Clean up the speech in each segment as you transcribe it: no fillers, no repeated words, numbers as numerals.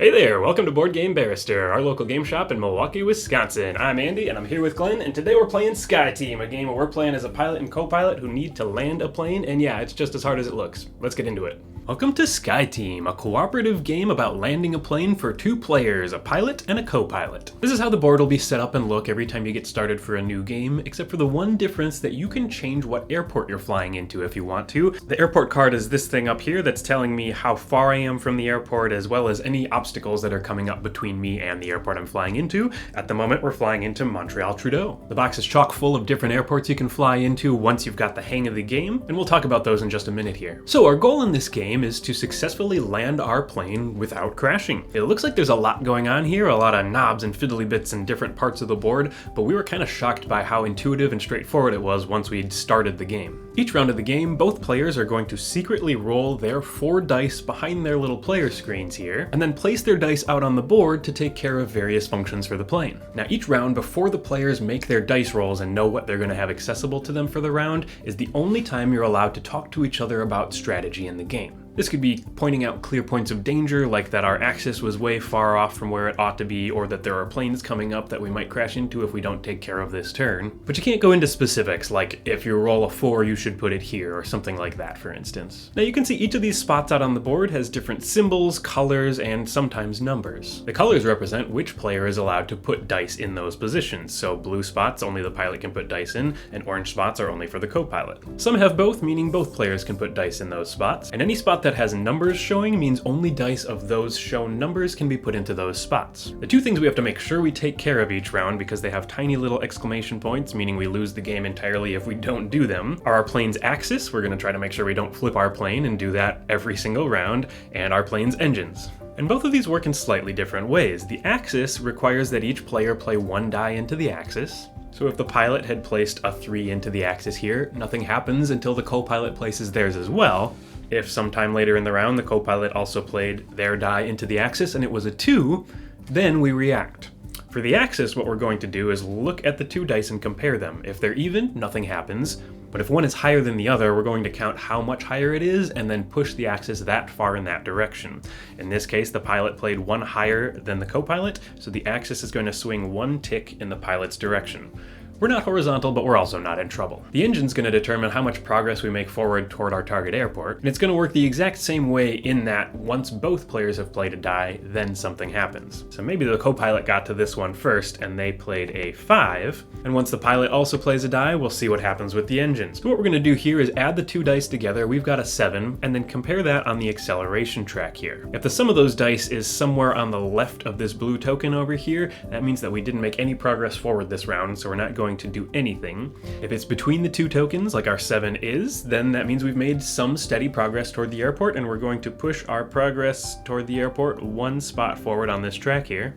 Hey there, welcome to Board Game Barrister, our local game shop in Milwaukee, Wisconsin. I'm Andy, and I'm here with Glenn, and today we're playing Sky Team, a game where we're playing as a pilot and co-pilot who need to land a plane, and yeah, it's just as hard as it looks. Let's get into it. Welcome to Sky Team, a cooperative game about landing a plane for two players, a pilot and a co-pilot. This is how the board will be set up and look every time you get started for a new game, except for the one difference that you can change what airport you're flying into if you want to. The airport card is this thing up here that's telling me how far I am from the airport, as well as any obstacles that are coming up between me and the airport I'm flying into. At the moment, we're flying into Montreal Trudeau. The box is chock full of different airports you can fly into once you've got the hang of the game, and we'll talk about those in just a minute here. So our goal in this game is to successfully land our plane without crashing. It looks like there's a lot going on here, a lot of knobs and fiddly bits in different parts of the board, but we were kind of shocked by how intuitive and straightforward it was once we'd started the game. Each round of the game, both players are going to secretly roll their 4 dice behind their little player screens here, and then place their dice out on the board to take care of various functions for the plane. Now each round, before the players make their dice rolls and know what they're going to have accessible to them for the round, is the only time you're allowed to talk to each other about strategy in the game. This could be pointing out clear points of danger, like that our axis was way far off from where it ought to be, or that there are planes coming up that we might crash into if we don't take care of this turn. But you can't go into specifics, like if you roll a 4, you should put it here, or something like that, for instance. Now you can see each of these spots out on the board has different symbols, colors, and sometimes numbers. The colors represent which player is allowed to put dice in those positions, so blue spots only the pilot can put dice in, and orange spots are only for the co-pilot. Some have both, meaning both players can put dice in those spots, and any spot that has numbers showing means only dice of those shown numbers can be put into those spots. The two things we have to make sure we take care of each round, because they have tiny little exclamation points, meaning we lose the game entirely if we don't do them, are our plane's axis. We're going to try to make sure we don't flip our plane and do that every single round, and our plane's engines. And both of these work in slightly different ways. The axis requires that each player play 1 die into the axis. So if the pilot had placed a 3 into the axis here, nothing happens until the co-pilot places theirs as well. If sometime later in the round the co-pilot also played their die into the axis and it was a 2, then we react. For the axis, what we're going to do is look at the 2 dice and compare them. If they're even, nothing happens. But if one is higher than the other, we're going to count how much higher it is and then push the axis that far in that direction. In this case, the pilot played 1 higher than the co-pilot, so the axis is going to swing 1 tick in the pilot's direction. We're not horizontal, but we're also not in trouble. The engine's going to determine how much progress we make forward toward our target airport, and it's going to work the exact same way in that once both players have played a die, then something happens. So maybe the co-pilot got to this one first, and they played a 5, and once the pilot also plays a die, we'll see what happens with the engines. So what we're going to do here is add the 2 dice together, we've got a 7, and then compare that on the acceleration track here. If the sum of those dice is somewhere on the left of this blue token over here, that means that we didn't make any progress forward this round, so we're not going to do anything. If it's between the 2 tokens, like our 7 is, then that means we've made some steady progress toward the airport, and we're going to push our progress toward the airport 1 spot forward on this track here.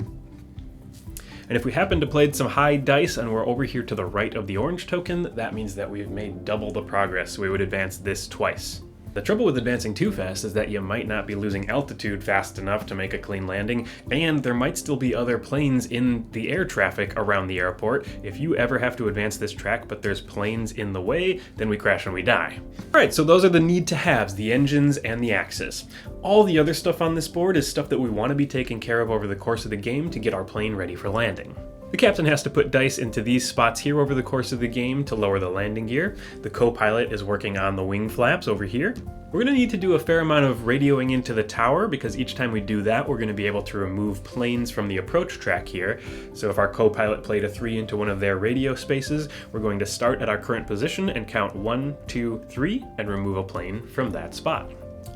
And if we happen to play some high dice and we're over here to the right of the orange token, that means that we've made double the progress, so we would advance this twice. The trouble with advancing too fast is that you might not be losing altitude fast enough to make a clean landing, and there might still be other planes in the air traffic around the airport. If you ever have to advance this track but there's planes in the way, then we crash and we die. Alright, so those are the need-to-haves, the engines and the axis. All the other stuff on this board is stuff that we want to be taking care of over the course of the game to get our plane ready for landing. The captain has to put dice into these spots here over the course of the game to lower the landing gear. The co-pilot is working on the wing flaps over here. We're going to need to do a fair amount of radioing into the tower, because each time we do that, we're going to be able to remove planes from the approach track here. So if our co-pilot played a 3 into one of their radio spaces, we're going to start at our current position and count 1, 2, 3, and remove a plane from that spot.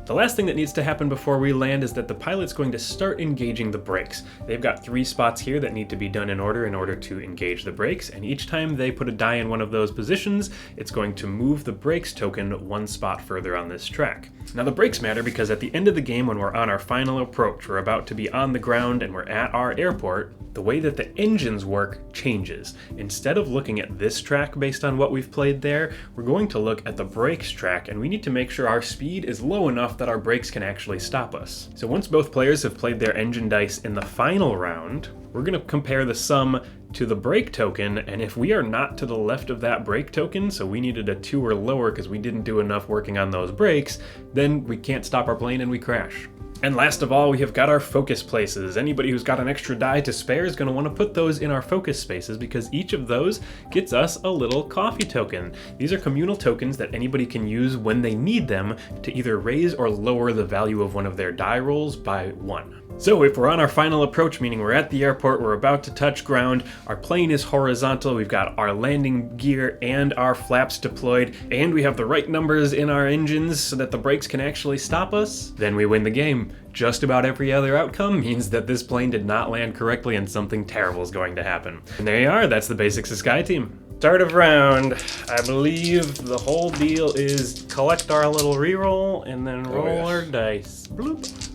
The last thing that needs to happen before we land is that the pilot's going to start engaging the brakes. They've got 3 spots here that need to be done in order to engage the brakes, and each time they put a die in one of those positions, it's going to move the brakes token 1 spot further on this track. Now the brakes matter because at the end of the game, when we're on our final approach, we're about to be on the ground and we're at our airport, the way that the engines work changes. Instead of looking at this track based on what we've played there, we're going to look at the brakes track, and we need to make sure our speed is low enough that our brakes can actually stop us. So once both players have played their engine dice in the final round, we're going to compare the sum to the brake token, and if we are not to the left of that brake token, so we needed a 2 or lower because we didn't do enough working on those brakes, then we can't stop our plane and we crash. And last of all, we have got our focus places. Anybody who's got an extra die to spare is going to want to put those in our focus spaces because each of those gets us a little coffee token. These are communal tokens that anybody can use when they need them to either raise or lower the value of one of their die rolls by 1. So if we're on our final approach, meaning we're at the airport, we're about to touch ground, our plane is horizontal, we've got our landing gear and our flaps deployed, and we have the right numbers in our engines so that the brakes can actually stop us, then we win the game. Just about every other outcome means that this plane did not land correctly and something terrible is going to happen. And there you are, that's the basics of Sky Team. Start of round, I believe the whole deal is collect our little reroll and then roll our dice. Bloop.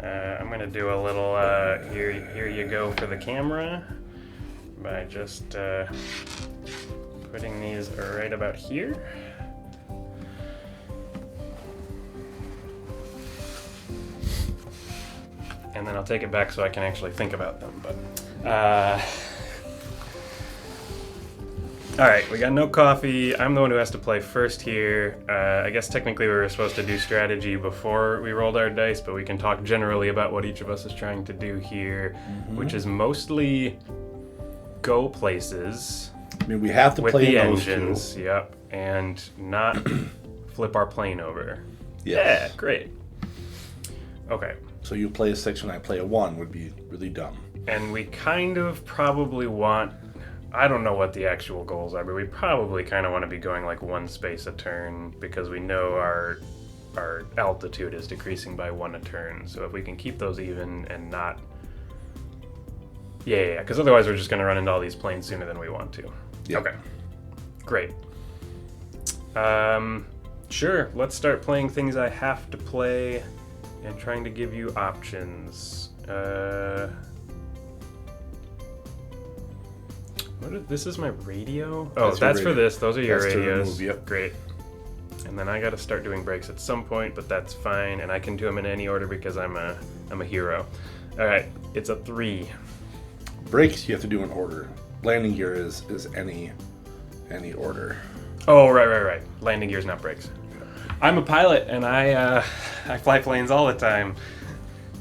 I'm gonna do a little here you go for the camera by just putting these right about here. And then I'll take it back so I can actually think about them. But all right, we got no coffee. I'm the one who has to play first here. I guess technically we were supposed to do strategy before we rolled our dice, but we can talk generally about what each of us is trying to do here, which is mostly go places. I mean, we have to with play the those engines, two. yep, and not flip our plane over. Yes. Yeah, great. Okay. So you play a 6 and I play a 1 would be really dumb. And we kind of probably want, I don't know what the actual goals are, but we probably kind of want to be going like 1 space a turn because we know our altitude is decreasing by 1 a turn. So if we can keep those even and not... Yeah, because otherwise we're just going to run into all these planes sooner than we want to. Yep. Okay, great. Sure, let's start playing things I have to play and trying to give you options. This is my radio? Oh, that's for this. Those are your radios. Yep. Great. And then I got to start doing breaks at some point, but that's fine. And I can do them in any order because I'm a hero. All right, it's a 3. Breaks you have to do in order. Landing gear is any order. Oh, right. Landing gear's not breaks. I'm a pilot, and I fly planes all the time.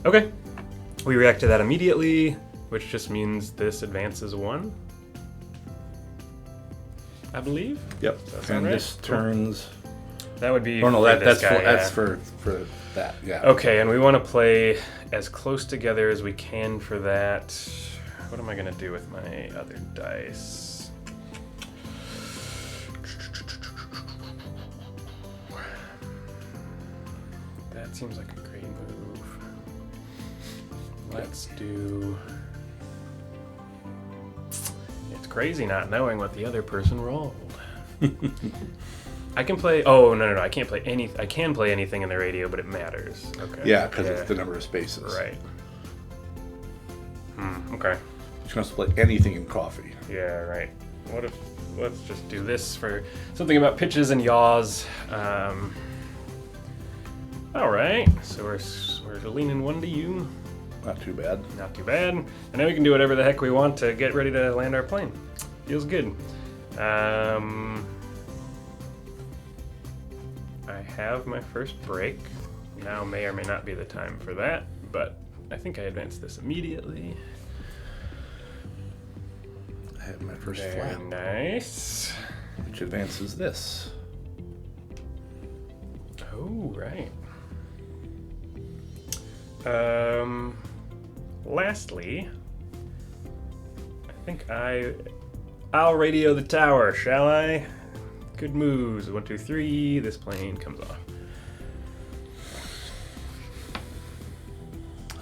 Okay. We react to that immediately, which just means this advances 1. I believe. Yep. And right? this turns. That would be. Oh no, that's for that. Yeah. Okay, and we want to play as close together as we can for that. What am I gonna do with my other dice? That seems like a great move. Let's do. It's crazy not knowing what the other person rolled. I can play. Oh no! I can't play any. I can play anything in the radio, but it matters. Okay. Yeah, because it's the number of spaces. Right. Okay. You can also play anything in coffee. Yeah. Right. What if? Let's just do this for something about pitches and yaws. All right. So we're leaning 1 to you. Not too bad. Not too bad. And now we can do whatever the heck we want to get ready to land our plane. Feels good. I have my first break. Now may or may not be the time for that, but I think I advanced this immediately. I have my first Very flap. Nice. Which advances this. Oh, right. Lastly, I think I'll radio the tower, shall I? Good moves. 1, 2, 3. This plane comes off.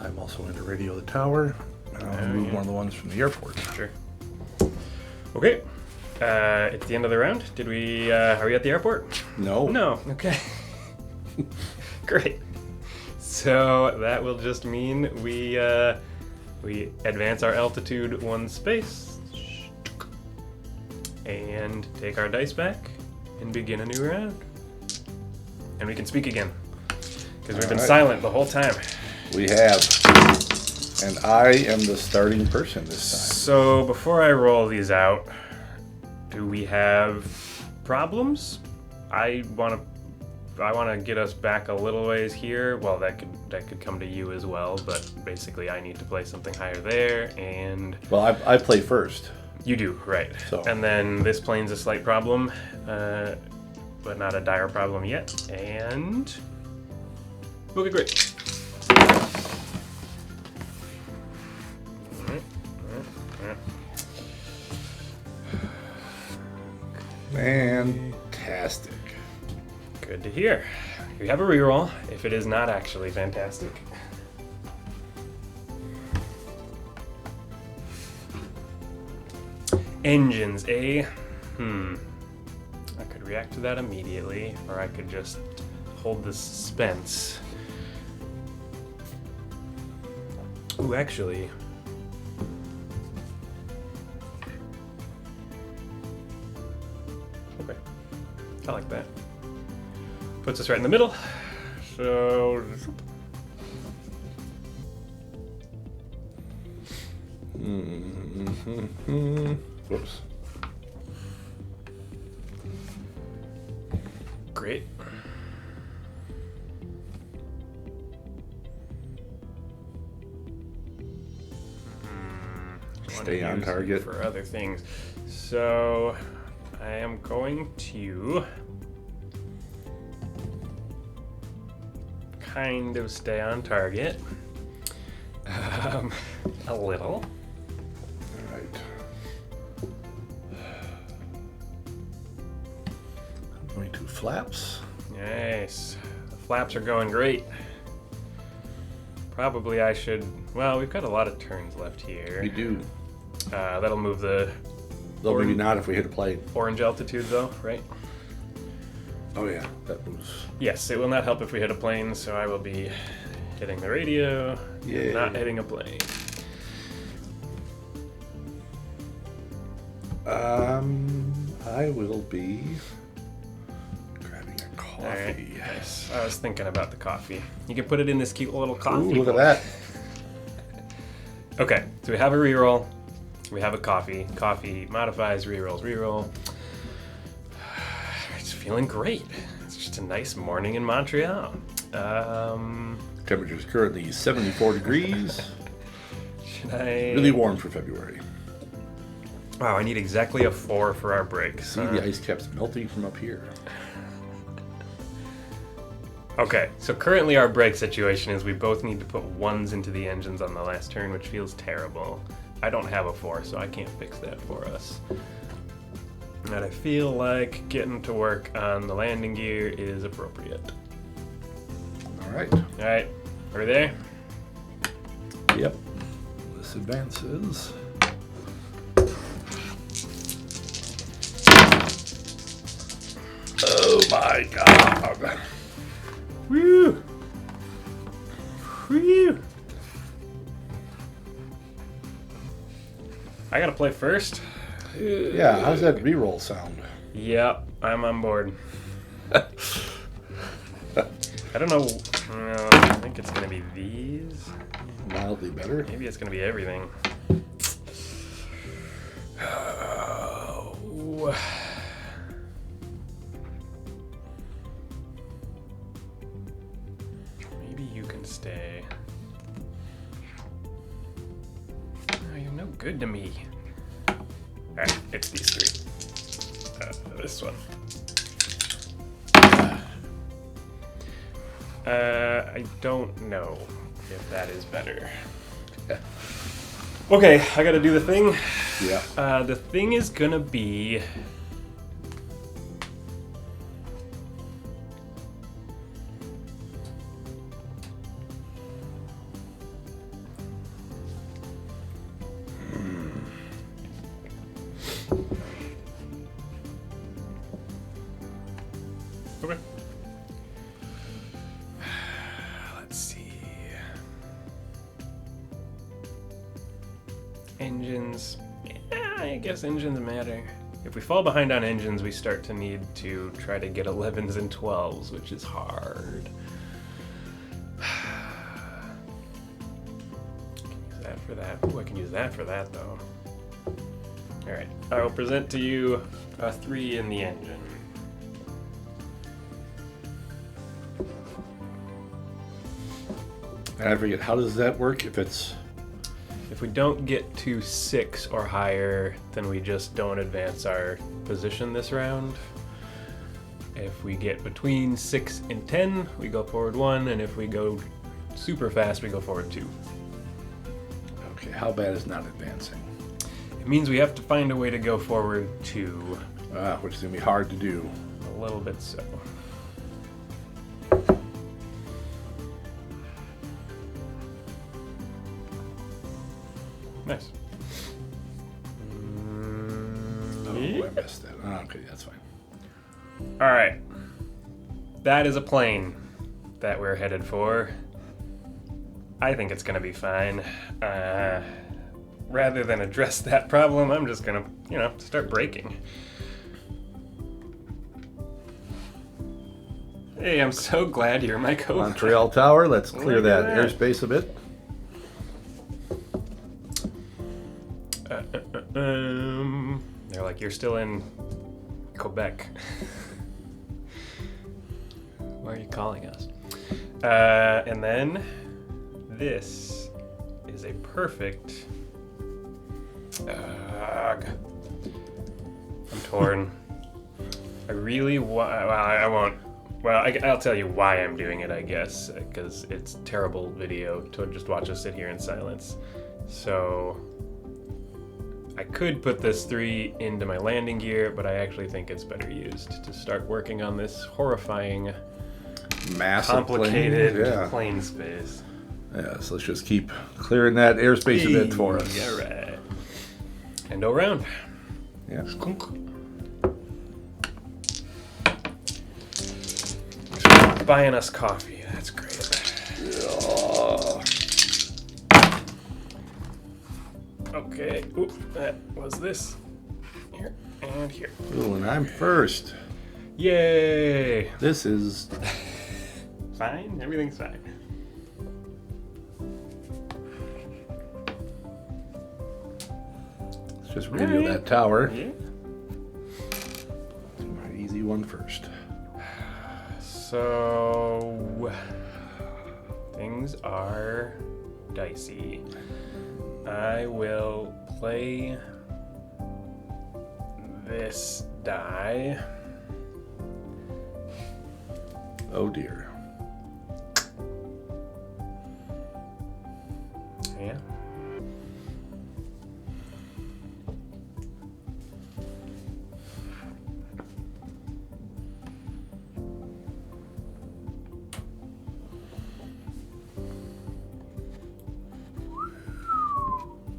I'm also going to radio the tower. And I'll move one of the ones from the airport. Sure. Okay. It's the end of the round. Are we at the airport? No. No. Okay. Great. So that will just mean we advance our altitude 1 space and take our dice back and begin a new round. And we can speak again because we've been silent the whole time. We have. And I am the starting person this time. So before I roll these out, do we have problems? I want to get us back a little ways here. Well, that could come to you as well, but basically I need to play something higher there, and Well, I play first. you do, right. So. And then this plane's a slight problem, but not a dire problem yet, and okay, great. Fantastic. Good to hear. You have a reroll if it is not actually fantastic. Engines, eh? I could react to that immediately, or I could just hold the suspense. Ooh, actually. Okay. I like that. Puts us right in the middle. So. Whoops. Great. Stay on target for other things. So I am going to kind of stay on target. A little. All right. I'm going to flaps. Nice. The flaps are going great. Probably I should. Well, we've got a lot of turns left here. We do. That'll move the Though maybe not if we hit a plane. orange altitude, though, right? Oh yeah, that moves. Yes, it will not help if we hit a plane, so I will be hitting the radio, Yay. not hitting a plane. I will be grabbing a coffee. All right, nice. I was thinking about the coffee. You can put it in this cute little coffee. Ooh, look at that. Okay, so we have a reroll. We have a coffee. Coffee modifies rerolls. Reroll. It's feeling great. It's just a nice morning in Montreal. Temperature is currently 74 degrees. Should I? Really warm for February. Wow, I need exactly a 4 for our break. See the ice caps melting from up here. Okay, so currently our break situation is we both need to put 1s into the engines on the last turn, which feels terrible. I don't have a 4, so I can't fix that for us. And I feel like getting to work on the landing gear is appropriate. All right. Alright, are we there? Yep. This advances. Oh my god. Woo! Woo! I gotta play first? Yeah, how's that reroll sound? Yep, I'm on board. I don't know. I think it's gonna be these. Mildly better. Maybe it's gonna be everything. Oh. Maybe you can stay. Oh, you're no good to me. Alright, it's these 3. This one. I don't know if that is better. Okay, I gotta do the thing. Yeah. The thing is gonna be... Okay. Let's see. Engines. Yeah, I guess engines matter. If we fall behind on engines, we start to need to try to get 11s and 12s, which is hard. Use that for that. Ooh, I can use that for that, though. Alright, I will present to you a 3 in the engine. And I forget, how does that work if it's... If we don't get to 6 or higher, then we just don't advance our position this round. If we get between 6 and 10, we go forward 1, and if we go super fast, we go forward 2. Okay, how bad is not advancing? It means we have to find a way to go forward 2. Which is going to be hard to do. A little bit so. Nice. Oh, I missed that. Oh, okay, that's fine. All right. That is a plane that we're headed for. I think it's going to be fine. Rather than address that problem, I'm just going to, start braking. Hey, I'm so glad you're my co-pilot. Montreal Tower, let's clear Look at that that. airspace a bit. They're like, you're still in Quebec. Why are you calling us? And then this is a perfect. I'm torn. I really want. Well, I won't. Well, I'll tell you why I'm doing it, I guess, because it's terrible video to just watch us sit here in silence. So I could put this 3 into my landing gear, but I actually think it's better used to start working on this horrifying, Massive complicated plane space. Yeah, so let's just keep clearing that airspace a bit for us. Yeah, right. And go around. Yeah. Buying us coffee. That's great. Okay. Oop, that was this. Here and here. Ooh, and I'm first. Yay! This is... Fine? Everything's fine. Let's just radio that tower. Yeah. My easy one first. So things are dicey. I will play this die. Oh dear. Yeah.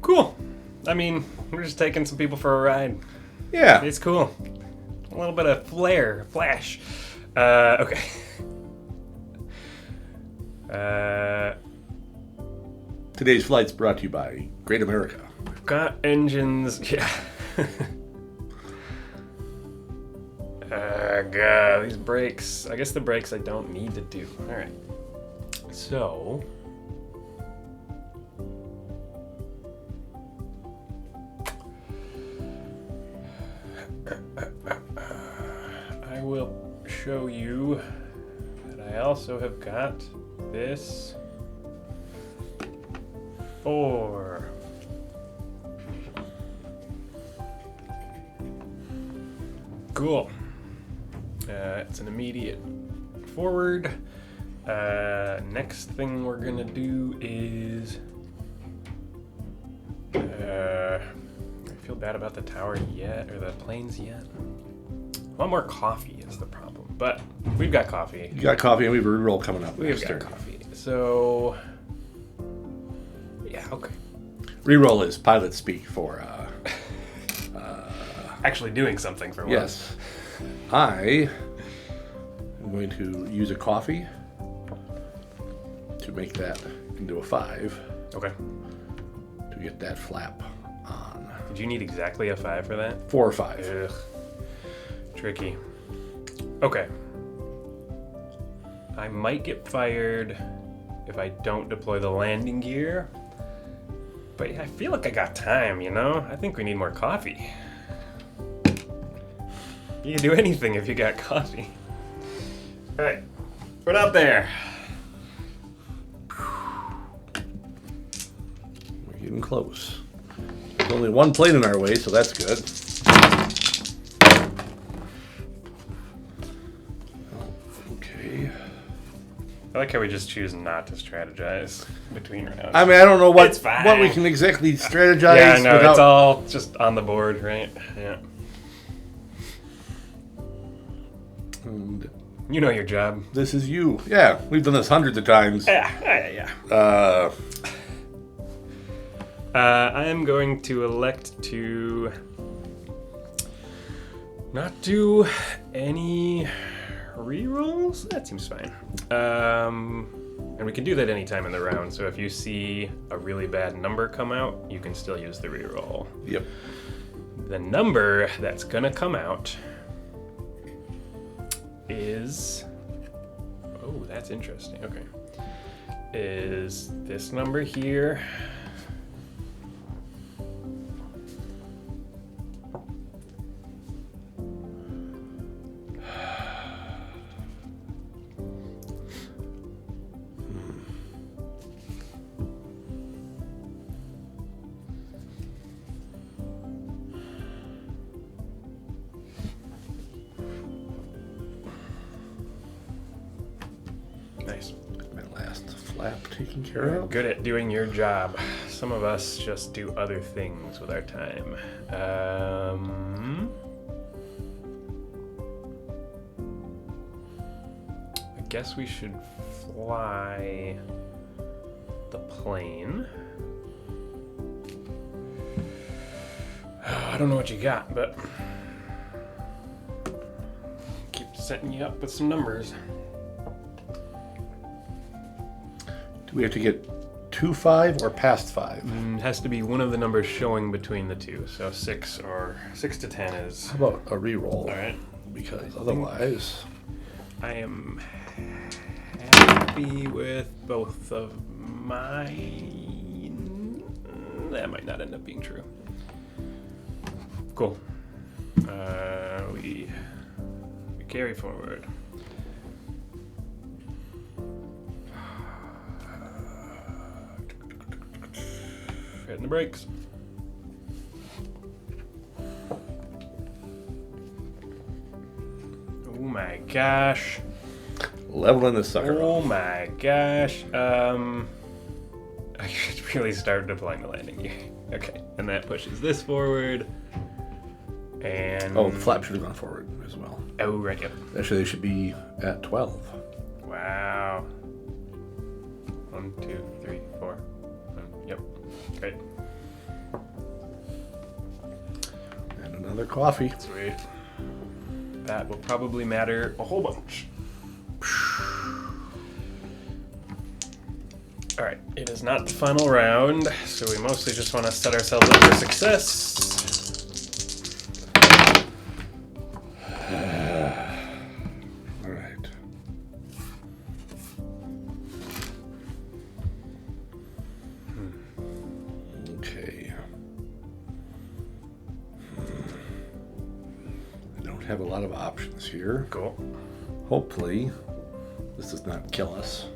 Cool. I mean, we're just taking some people for a ride. Yeah. It's cool. A little bit of flash. Okay. Today's flight's brought to you by Great America. Got engines. Yeah. God, these brakes. I guess the brakes I don't need to do. All right. So. I will show you that I also have got this 4. Cool. It's an immediate forward. Next thing we're gonna do is I feel bad about the tower yet, or the planes yet. I want more coffee is the problem, but we've got coffee. You got coffee, and we have a reroll coming up. We've got coffee. So yeah, okay. Reroll is pilot speak for Actually doing something for once. yes. I am going to use a coffee to make that into a 5 Okay. to get that flap on. Did you need exactly a 5 for that? 4 or 5. Ugh. Tricky. Okay. I might get fired if I don't deploy the landing gear. But I feel like I got time, you know? I think we need more coffee. You can do anything if you got coffee. Alright. Put out there. Getting close. There's only one plane in our way, so that's good. Okay. I like how we just choose not to strategize between rounds. I mean, I don't know what we can exactly strategize. Yeah, I know. Without... It's all just on the board, right? Yeah. And you know your job. this is you. Yeah, we've done this hundreds of times. Yeah. I am going to elect to not do any rerolls. That seems fine. And we can do that anytime in the round. So if you see a really bad number come out, you can still use the reroll. Yep. The number that's gonna come out is... Oh, that's interesting. Okay. Is this number here. Nice. My last flap taken care of. Good at doing your job. Some of us just do other things with our time. I guess we should fly the plane. I don't know what you got, but keep setting you up with some numbers. Do we have to get to 5 or past 5? It has to be one of the numbers showing between the two. So 6 to 10 is. How about a reroll? All right. Because otherwise, I am happy with both of mine. That might not end up being true. Cool. We carry forward. Hitting the brakes. Oh my gosh. leveling this sucker Oh off. my gosh. I should really start applying the landing gear. Okay, and that pushes this forward. And Oh, the flap should have gone forward as well. oh, right, yep. Actually, they should be at 12. Wow. 1, 2, 3, 4. Yep. Great. And another coffee. Sweet. That will probably matter a whole bunch. Alright, it is not the final round, so we mostly just want to set ourselves up for success. Alright. Okay. I don't have a lot of options here. Cool. Hopefully, this does not kill us.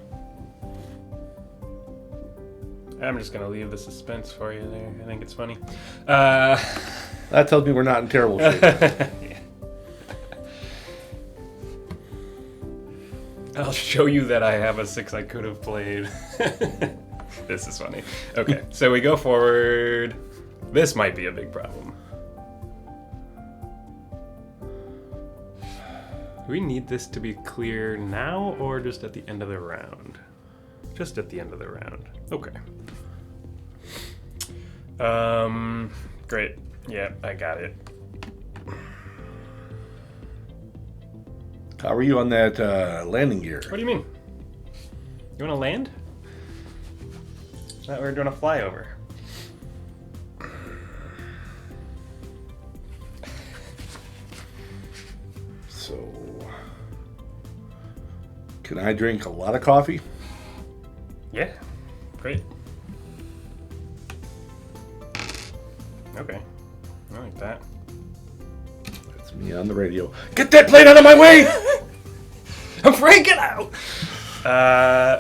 I'm just going to leave the suspense for you there. I think it's funny. That tells me we're not in terrible shape. Yeah. I'll show you that I have a 6 I could have played. This is funny. Okay, so we go forward. This might be a big problem. Do we need this to be clear now or just at the end of the round? Just at the end of the round. Okay. Great. Yeah, I got it. How are you on that landing gear? What do you mean? You want to land? I thought we were doing a flyover. So, can I drink a lot of coffee? Yeah, great. Okay, I like that. That's me on the radio. Get that plane out of my way! I'm freaking out!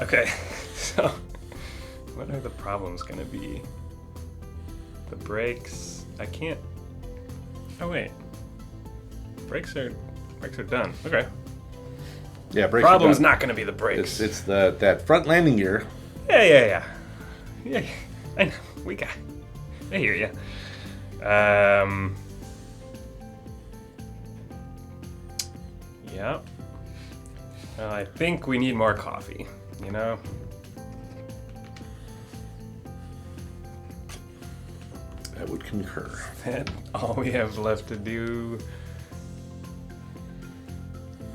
Okay, so what are the problems gonna be? The brakes, I can't. Oh wait, brakes are done. Okay. Yeah, brakes. Problem's not going to be the brakes. It's that front landing gear. Yeah. I know. I hear you. Yeah. Well, I think we need more coffee. You know. I would concur. That's all we have left to do.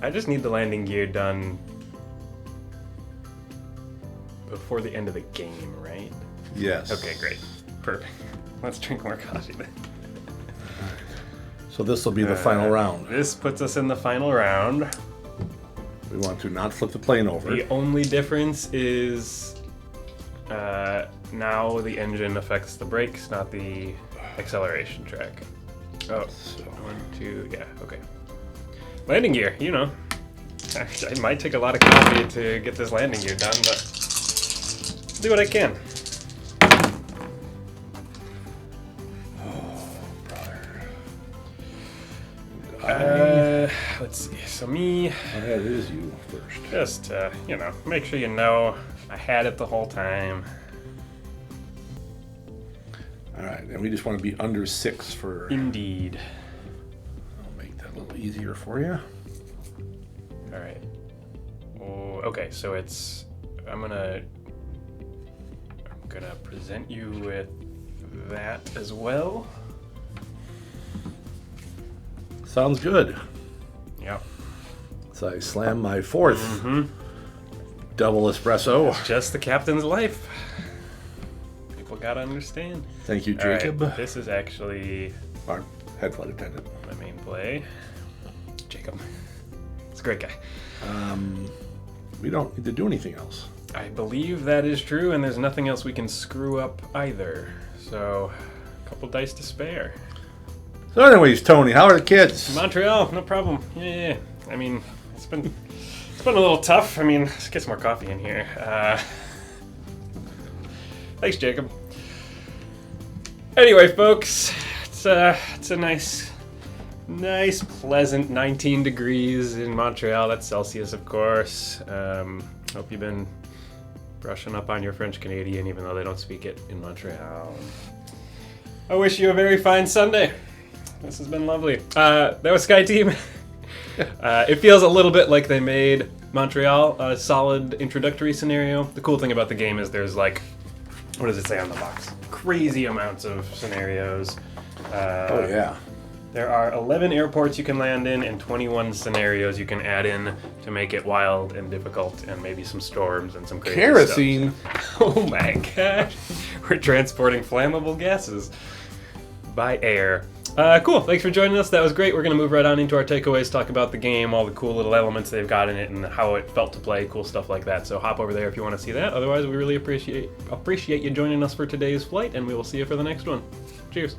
I just need the landing gear done before the end of the game, right? Yes. Okay, great. Perfect. Let's drink more coffee then. So this will be the final round. This puts us in the final round. We want to not flip the plane over. The only difference is now the engine affects the brakes, not the acceleration track. Oh, so 1, 2, yeah, okay. Landing gear, you know. I might take a lot of coffee to get this landing gear done, but I'll do what I can. Oh, brother. Let's see. So me, Oh, yeah, it is you first. just you know, make sure you know I had it the whole time. All right, and we just want to be under 6 for. Indeed. I'll make that a little easier for you. All right. Oh, okay, so it's. I'm gonna present you with that as well. Sounds good. Yep. So I slam my 4th double espresso. Just the captain's life. People gotta understand. Thank you, All right, Jacob. this is actually Our head flight attendant. my main play. Jacob. He's a great guy. We don't need to do anything else. I believe that is true, and there's nothing else we can screw up either. So, a couple dice to spare. So anyways, Tony, how are the kids? Montreal, no problem. Yeah. I mean, it's been a little tough. I mean, let's get some more coffee in here. Thanks, Jacob. Anyway, folks, it's a nice, pleasant 19 degrees in Montreal. That's Celsius, of course. Hope you've been brushing up on your French Canadian, even though they don't speak it in Montreal. I wish you a very fine Sunday. This has been lovely. That was Sky Team. It feels a little bit like they made Montreal a solid introductory scenario. The cool thing about the game is there's like, what does it say on the box? Crazy amounts of scenarios. Oh yeah. There are 11 airports you can land in and 21 scenarios you can add in to make it wild and difficult, and maybe some storms and some crazy Kerosene. stuff. Oh my gosh. We're transporting flammable gases by air. Cool. Thanks for joining us. That was great. We're going to move right on into our takeaways, talk about the game, all the cool little elements they've got in it, and how it felt to play, cool stuff like that. So hop over there if you want to see that. Otherwise, we really appreciate you joining us for today's flight, and we will see you for the next one. Cheers.